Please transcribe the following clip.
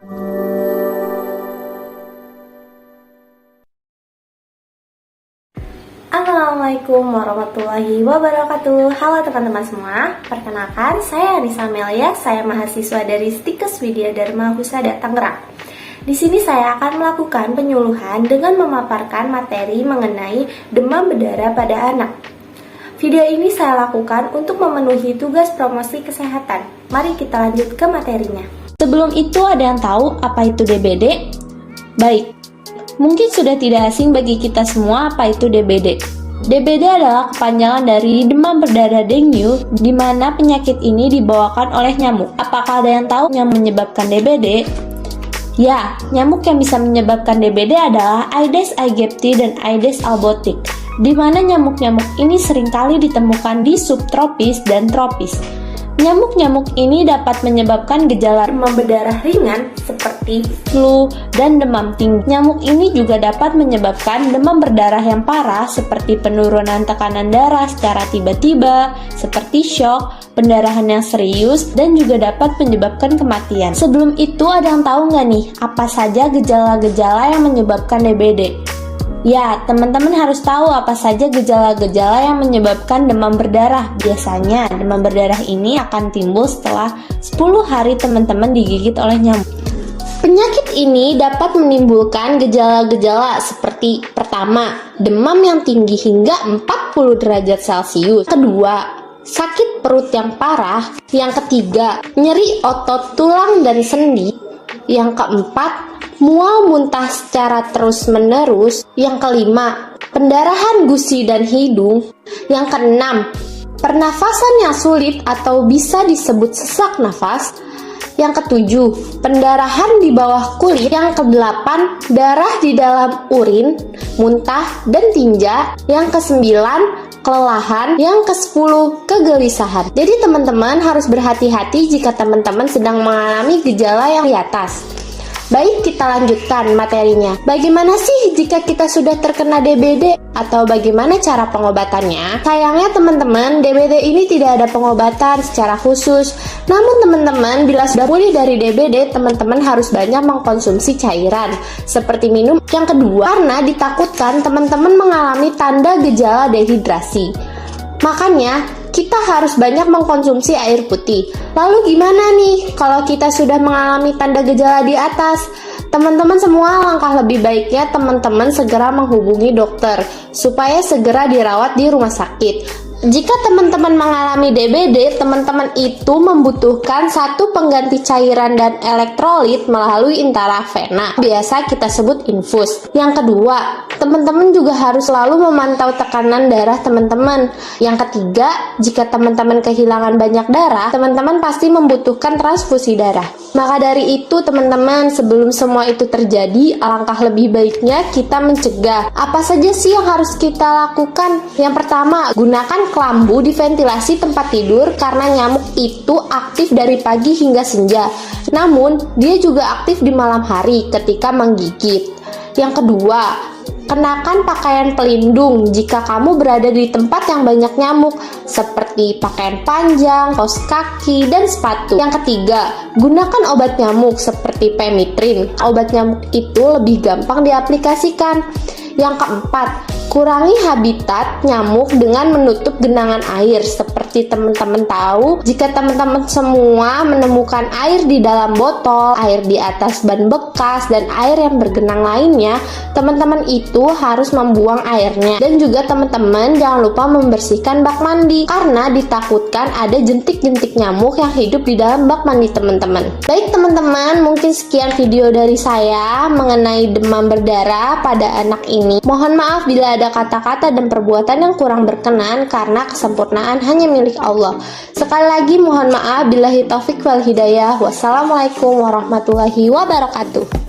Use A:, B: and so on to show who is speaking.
A: Assalamualaikum warahmatullahi wabarakatuh. Halo teman-teman semua, perkenalkan saya Anissa Amelia, saya mahasiswa dari Stikes Widya Dharma Husada Tangerang. Di sini saya akan melakukan penyuluhan dengan memaparkan materi mengenai demam berdarah pada anak. Video ini saya lakukan untuk memenuhi tugas promosi kesehatan. Mari kita lanjut ke materinya. Sebelum itu, ada yang tahu apa itu DBD? Baik, mungkin sudah tidak asing bagi kita semua apa itu DBD. DBD adalah kepanjangan dari demam berdarah dengue, di mana penyakit ini dibawakan oleh nyamuk. Apakah ada yang tahu yang menyebabkan DBD? Ya, nyamuk yang bisa menyebabkan DBD adalah Aedes aegypti dan Aedes albopicti, di mana nyamuk-nyamuk ini seringkali ditemukan di subtropis dan tropis. Nyamuk-nyamuk ini dapat menyebabkan gejala demam berdarah ringan seperti flu dan demam tinggi. Nyamuk ini juga dapat menyebabkan demam berdarah yang parah seperti penurunan tekanan darah secara tiba-tiba, seperti shock, pendarahan yang serius, dan juga dapat menyebabkan kematian. Sebelum itu, ada yang tahu nggak nih apa saja gejala-gejala yang menyebabkan DBD? Ya, teman-teman harus tahu apa saja gejala-gejala yang menyebabkan demam berdarah. Biasanya, demam berdarah ini akan timbul setelah 10 hari teman-teman digigit oleh nyamuk. Penyakit ini dapat menimbulkan gejala-gejala seperti pertama, demam yang tinggi hingga 40 derajat Celcius. Kedua, sakit perut yang parah. Yang ketiga, nyeri otot tulang dan sendi. Yang keempat, mual muntah secara terus-menerus. Yang kelima, pendarahan gusi dan hidung. Yang keenam, pernafasan yang sulit atau bisa disebut sesak nafas. Yang ketujuh, pendarahan di bawah kulit. Yang kedelapan, darah di dalam urin, muntah, dan tinja. Yang kesembilan, kelelahan. Yang kesepuluh, kegelisahan. Jadi teman-teman harus berhati-hati jika teman-teman sedang mengalami gejala yang di atas. Baik, kita lanjutkan materinya. Bagaimana sih jika kita sudah terkena DBD? Atau bagaimana cara pengobatannya? Sayangnya teman-teman, DBD ini tidak ada pengobatan secara khusus. Namun teman-teman, bila sudah pulih dari DBD, teman-teman harus banyak mengkonsumsi cairan seperti minum. Yang kedua, karena ditakutkan teman-teman mengalami tanda gejala dehidrasi. Makanya, kita harus banyak mengkonsumsi air putih. Lalu gimana nih kalau kita sudah mengalami tanda gejala di atas? Teman-teman semua, langkah lebih baiknya teman-teman segera menghubungi dokter supaya segera dirawat di rumah sakit. Jika teman-teman mengalami DBD, teman-teman itu membutuhkan satu pengganti cairan dan elektrolit melalui intravena. Biasa kita sebut infus. Yang kedua, teman-teman juga harus selalu memantau tekanan darah teman-teman. Yang ketiga, jika teman-teman kehilangan banyak darah, teman-teman pasti membutuhkan transfusi darah. Maka dari itu teman-teman, sebelum semua itu terjadi, alangkah lebih baiknya kita mencegah. Apa saja sih yang harus kita lakukan? Yang pertama, gunakan kelambu di ventilasi tempat tidur karena nyamuk itu aktif dari pagi hingga senja. Namun, dia juga aktif di malam hari ketika menggigit. Yang kedua, kenakan pakaian pelindung jika kamu berada di tempat yang banyak nyamuk, seperti pakaian panjang, kaos kaki, dan sepatu. Yang ketiga, gunakan obat nyamuk seperti pemitrin. Obat nyamuk itu lebih gampang diaplikasikan. Yang keempat, kurangi habitat nyamuk dengan menutup genangan air. Seperti teman-teman tahu, jika teman-teman semua menemukan air di dalam botol, air di atas ban bekas, dan air yang bergenang lainnya, teman-teman itu harus membuang airnya. Dan juga teman-teman jangan lupa membersihkan bak mandi, karena ditakutkan ada jentik-jentik nyamuk yang hidup di dalam bak mandi teman-teman. Baik teman-teman, mungkin sekian video dari saya mengenai demam berdarah pada anak ini. Mohon maaf bila ada kata-kata dan perbuatan yang kurang berkenan karena kesempurnaan hanya milik Allah. Sekali lagi mohon maaf, billahi taufik wal hidayah. Wassalamualaikum warahmatullahi wabarakatuh.